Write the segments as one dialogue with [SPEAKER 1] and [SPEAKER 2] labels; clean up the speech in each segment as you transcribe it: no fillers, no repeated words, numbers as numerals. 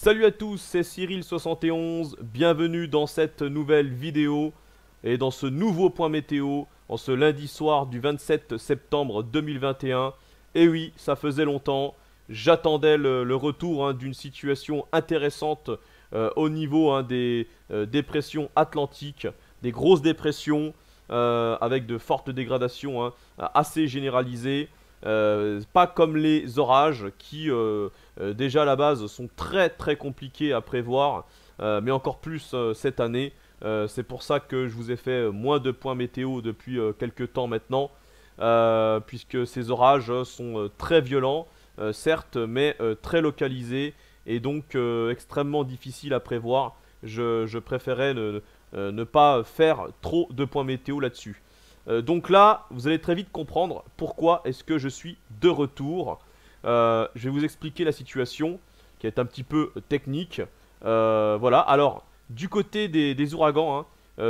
[SPEAKER 1] Salut à tous, c'est Cyril71, bienvenue dans cette nouvelle vidéo et dans ce nouveau point météo en ce lundi soir du 27 septembre 2021. Et oui, ça faisait longtemps, j'attendais le retour d'une situation intéressante au niveau des dépressions atlantiques, des grosses dépressions avec de fortes dégradations assez généralisées. Pas comme les orages qui déjà à la base sont très compliqués à prévoir, mais encore plus cette année. C'est pour ça que je vous ai fait moins de points météo depuis quelques temps maintenant, puisque ces orages sont très violents, certes, mais très localisés et donc extrêmement difficiles à prévoir. Je préférais ne pas faire trop de points météo là-dessus. Donc là, vous allez très vite comprendre pourquoi est-ce que je suis de retour. Je vais vous expliquer la situation qui est un petit peu technique. Voilà, alors du côté des ouragans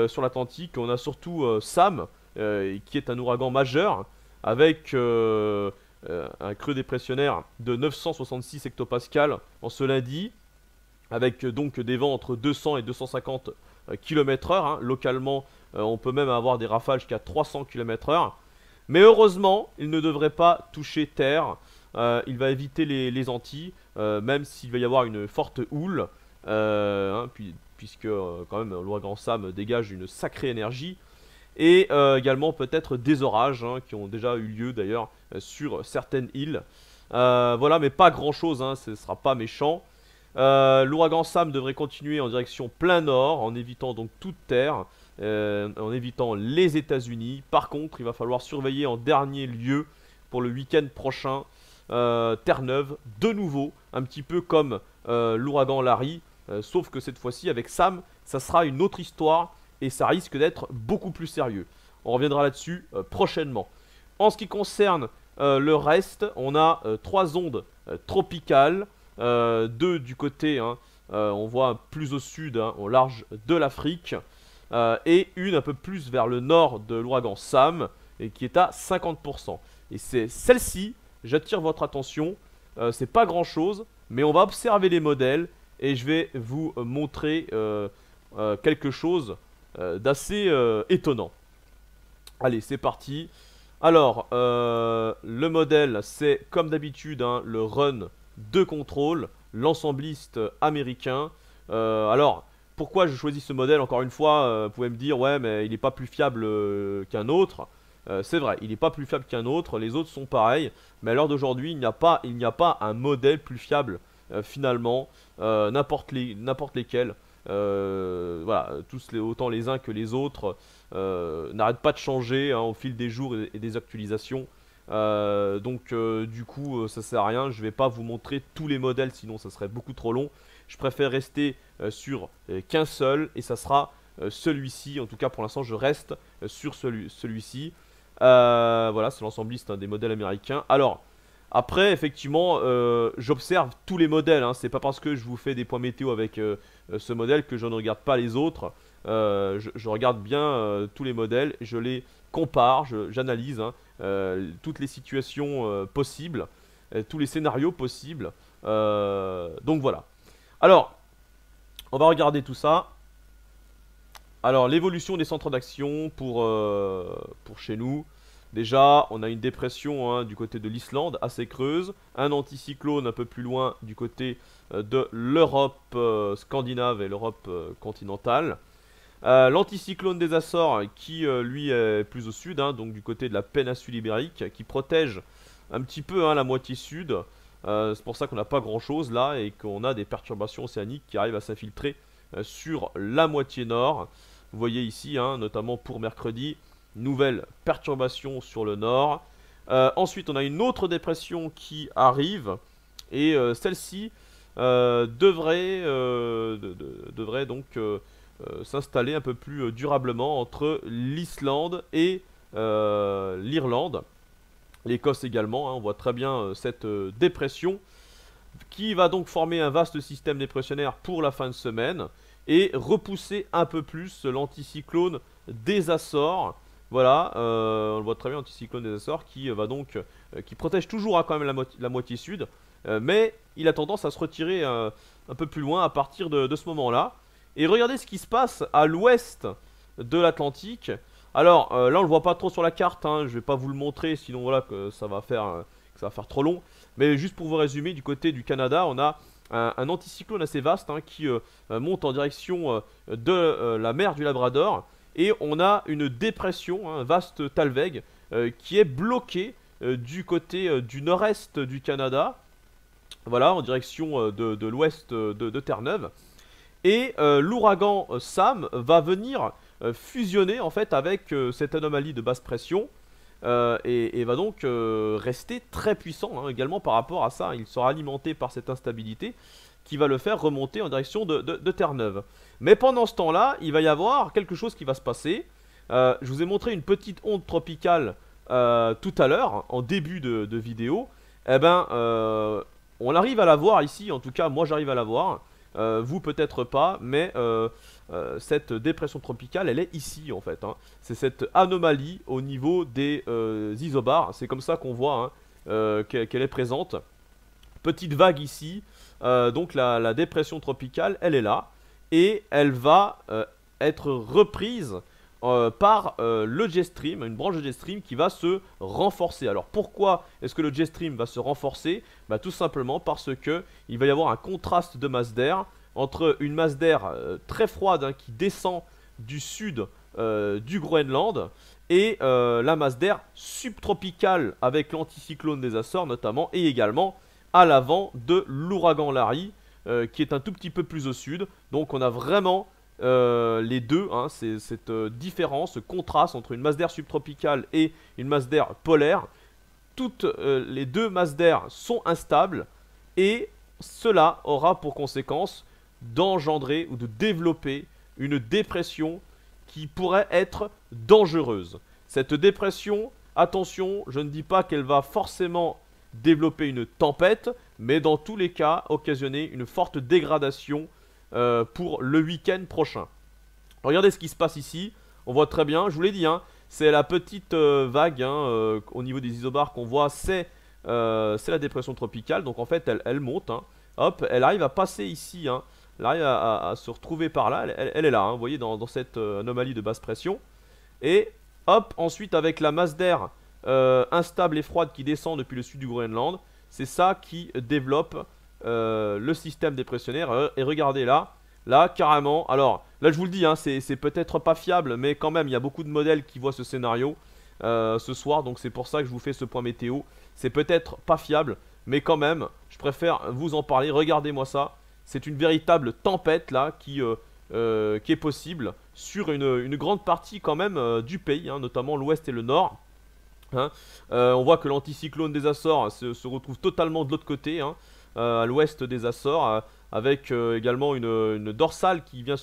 [SPEAKER 1] sur l'Atlantique, on a surtout Sam, qui est un ouragan majeur, avec un creux dépressionnaire de 966 hectopascales en ce lundi, avec donc des vents entre 200 et 250 km/h. Localement, on peut même avoir des rafales jusqu'à 300 km/h. Mais heureusement, il ne devrait pas toucher terre. Il va éviter les Antilles, même s'il va y avoir une forte houle, puisque quand même l'ouragan Sam dégage une sacrée énergie. Et également peut-être des orages qui ont déjà eu lieu d'ailleurs sur certaines îles. Voilà, mais pas grand chose, ce ne sera pas méchant. L'ouragan Sam devrait continuer en direction plein nord, en évitant donc toute terre, en évitant les États-Unis. Par contre, il va falloir surveiller en dernier lieu pour le week-end prochain Terre-Neuve, de nouveau, un petit peu comme l'ouragan Larry, sauf que cette fois-ci avec Sam, ça sera une autre histoire et ça risque d'être beaucoup plus sérieux. On reviendra là-dessus prochainement. En ce qui concerne le reste, on a 3 ondes tropicales. 2 du côté, on voit plus au sud, au large de l'Afrique, et une un peu plus vers le nord de l'ouragan Sam, et qui est à 50%. Et c'est celle-ci, j'attire votre attention, c'est pas grand chose, mais on va observer les modèles, et je vais vous montrer quelque chose d'assez étonnant. Allez, c'est parti. Alors, le modèle, c'est comme d'habitude le run de contrôle, l'ensembliste américain. Alors, pourquoi je choisis ce modèle? Encore une fois, vous pouvez me dire, ouais, mais il n'est pas plus fiable qu'un autre. C'est vrai, il n'est pas plus fiable qu'un autre, les autres sont pareils. Mais à l'heure d'aujourd'hui, il n'y a pas un modèle plus fiable, finalement, n'importe lesquels. Voilà, autant les uns que les autres n'arrêtent pas de changer au fil des jours et des actualisations. Donc du coup ça sert à rien, je vais pas vous montrer tous les modèles sinon ça serait beaucoup trop long. Je préfère rester sur qu'un seul et ça sera celui-ci. En tout cas pour l'instant je reste sur celui-ci. Voilà, c'est l'ensembliste des modèles américains. Alors après effectivement j'observe tous les modèles, c'est pas parce que je vous fais des points météo avec ce modèle que je ne regarde pas les autres. Je regarde bien tous les modèles, je les compare, j'analyse toutes les situations possibles, tous les scénarios possibles. Donc voilà. Alors, on va regarder tout ça. Alors, l'évolution des centres d'action pour chez nous. Déjà, on a une dépression du côté de l'Islande, assez creuse. Un anticyclone un peu plus loin du côté de l'Europe scandinave et l'Europe continentale. L'anticyclone des Açores qui lui est plus au sud, donc du côté de la péninsule ibérique, qui protège un petit peu la moitié sud. C'est pour ça qu'on n'a pas grand chose là et qu'on a des perturbations océaniques qui arrivent à s'infiltrer sur la moitié nord. Vous voyez ici, notamment pour mercredi, nouvelle perturbation sur le nord. Ensuite on a une autre dépression qui arrive et celle-ci devrait donc s'installer un peu plus durablement entre l'Islande et l'Irlande. L'Écosse également, on voit très bien cette dépression qui va donc former un vaste système dépressionnaire pour la fin de semaine et repousser un peu plus l'anticyclone des Açores. Voilà, on le voit très bien, l'anticyclone des Açores qui va donc qui protège toujours quand même la moitié sud, mais il a tendance à se retirer un peu plus loin à partir de ce moment-là. Et regardez ce qui se passe à l'ouest de l'Atlantique. Alors là on le voit pas trop sur la carte, hein, je vais pas vous le montrer, sinon voilà que ça va faire trop long. Mais juste pour vous résumer, du côté du Canada, on a un anticyclone assez vaste hein, qui monte en direction de la mer du Labrador. Et on a une dépression, un vaste talweg, qui est bloquée du côté du nord-est du Canada. Voilà, en direction de l'ouest de Terre-Neuve. Et l'ouragan Sam va venir fusionner en fait avec cette anomalie de basse pression. Et va donc rester très puissant hein, également par rapport à ça. Il sera alimenté par cette instabilité qui va le faire remonter en direction de Terre-Neuve. Mais pendant ce temps-là, il va y avoir quelque chose qui va se passer. Je vous ai montré une petite onde tropicale tout à l'heure, en début de vidéo. Eh ben, on arrive à la voir ici, en tout cas moi j'arrive à la voir. Vous peut-être pas, mais cette dépression tropicale elle est ici en fait hein. C'est cette anomalie au niveau des isobars, c'est comme ça qu'on voit hein, qu'elle est présente. Petite vague ici, donc la dépression tropicale elle est là. Et elle va être reprise par le jet stream, une branche de jet stream qui va se renforcer. Alors pourquoi est-ce que le jet stream va se renforcer? Bah, tout simplement parce que il va y avoir un contraste de masse d'air entre une masse d'air très froide hein, qui descend du sud du Groenland et la masse d'air subtropicale avec l'anticyclone des Açores notamment, et également à l'avant de l'ouragan Larry qui est un tout petit peu plus au sud. Donc on a vraiment les deux, hein, cette différence, ce contraste entre une masse d'air subtropicale et une masse d'air polaire. Toutes les deux masses d'air sont instables et cela aura pour conséquence d'engendrer ou de développer une dépression qui pourrait être dangereuse. Cette dépression, attention, je ne dis pas qu'elle va forcément développer une tempête, mais dans tous les cas occasionner une forte dégradation pour le week-end prochain. Regardez ce qui se passe ici, on voit très bien, je vous l'ai dit, hein, c'est la petite vague hein, au niveau des isobars qu'on voit, c'est la dépression tropicale, donc en fait elle monte, hein, hop, elle arrive à passer ici, hein, elle arrive à se retrouver par là, elle est là, hein, vous voyez, dans cette anomalie de basse pression, et hop, ensuite avec la masse d'air instable et froide qui descend depuis le sud du Groenland, c'est ça qui développe le système dépressionnaire. Et regardez là carrément, alors là je vous le dis hein, c'est peut-être pas fiable, mais quand même il y a beaucoup de modèles qui voient ce scénario ce soir, donc c'est pour ça que je vous fais ce point météo. C'est peut-être pas fiable, mais quand même je préfère vous en parler. Regardez-moi ça, c'est une véritable tempête là qui est possible sur une grande partie quand même du pays, hein, notamment l'ouest et le nord. Hein. On voit que l'anticyclone des Açores se retrouve totalement de l'autre côté, hein, à l'ouest des Açores, avec également une dorsale qui vient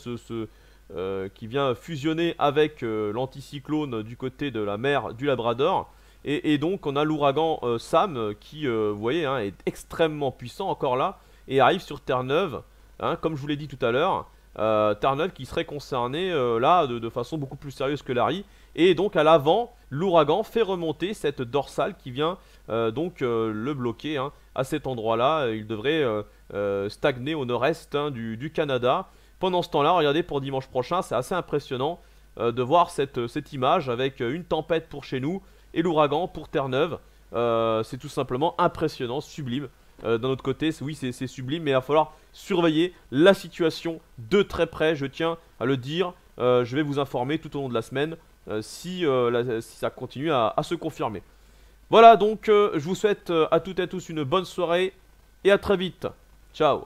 [SPEAKER 1] qui vient fusionner avec l'anticyclone du côté de la mer du Labrador. Et donc on a l'ouragan Sam qui, vous voyez, hein, est extrêmement puissant encore là, et arrive sur Terre-Neuve, hein, comme je vous l'ai dit tout à l'heure. Terre-Neuve qui serait concerné là de façon beaucoup plus sérieuse que Larry. Et donc à l'avant, l'ouragan fait remonter cette dorsale qui vient donc le bloquer hein, à cet endroit-là. Il devrait stagner au nord-est hein, du Canada. Pendant ce temps-là, regardez, pour dimanche prochain, c'est assez impressionnant de voir cette image avec une tempête pour chez nous et l'ouragan pour Terre-Neuve. C'est tout simplement impressionnant, sublime. D'un autre côté, oui, c'est sublime, mais il va falloir surveiller la situation de très près, je tiens à le dire. Je vais vous informer tout au long de la semaine si ça continue à se confirmer. Voilà, donc je vous souhaite à toutes et à tous une bonne soirée et à très vite. Ciao.